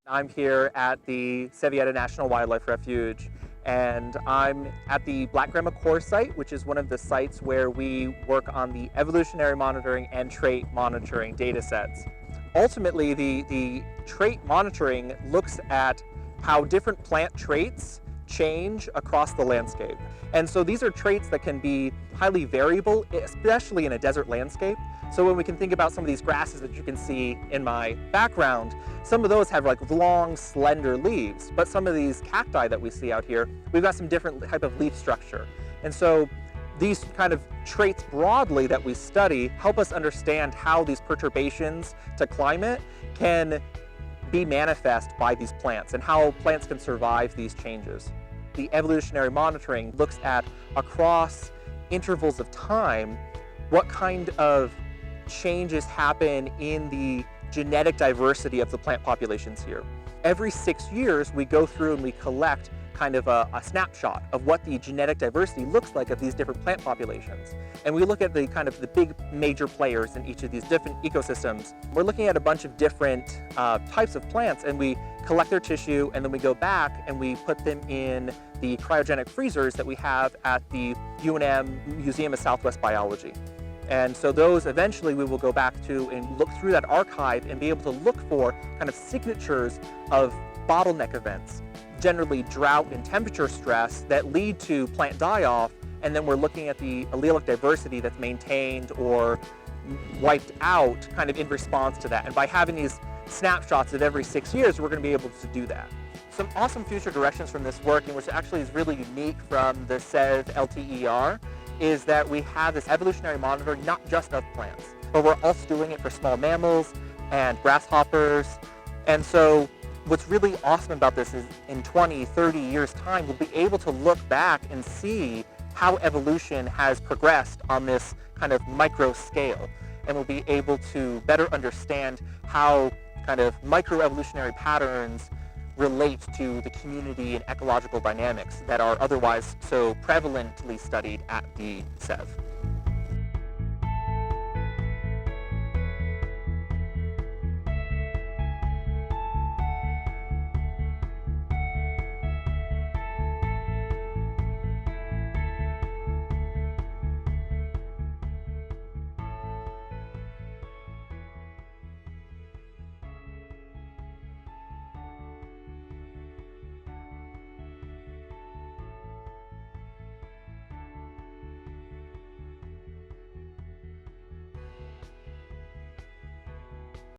I'm here at the Sevilleta National Wildlife Refuge, and I'm at the Black Grandma Core site, which is one of the sites where we work on the evolutionary monitoring and trait monitoring data sets. Ultimately, the trait monitoring looks at how different plant traits change across the landscape. And so these are traits that can be highly variable, especially in a desert landscape. So when we can think about some of these grasses that you can see in my background, some of those have like long, slender leaves, but some of these cacti that we see out here, we've got some different type of leaf structure. And so these kind of traits broadly that we study help us understand how these perturbations to climate can be manifest by these plants and how plants can survive these changes. The evolutionary monitoring looks at, across intervals of time, what kind of changes happen in the genetic diversity of the plant populations here. Every 6 years, we go through and we collect kind of a snapshot of what the genetic diversity looks like of these different plant populations. And we look at the kind of the big major players in each of these different ecosystems. We're looking at a bunch of different types of plants, and we collect their tissue, and then we go back and we put them in the cryogenic freezers that we have at the UNM Museum of Southwest Biology. And so those eventually we will go back to and look through that archive and be able to look for kind of signatures of bottleneck events, generally drought and temperature stress that lead to plant die-off, and then we're looking at the allelic diversity that's maintained or wiped out kind of in response to that. And by having these snapshots of every 6 years, we're going to be able to do that. Some awesome future directions from this work, and which actually is really unique from the SEV-LTER, is that we have this evolutionary monitoring not just of plants, but we're also doing it for small mammals and grasshoppers. And so what's really awesome about this is in 20, 30 years' time, we'll be able to look back and see how evolution has progressed on this kind of micro scale. And we'll be able to better understand how kind of microevolutionary patterns relate to the community and ecological dynamics that are otherwise so prevalently studied at the SEV.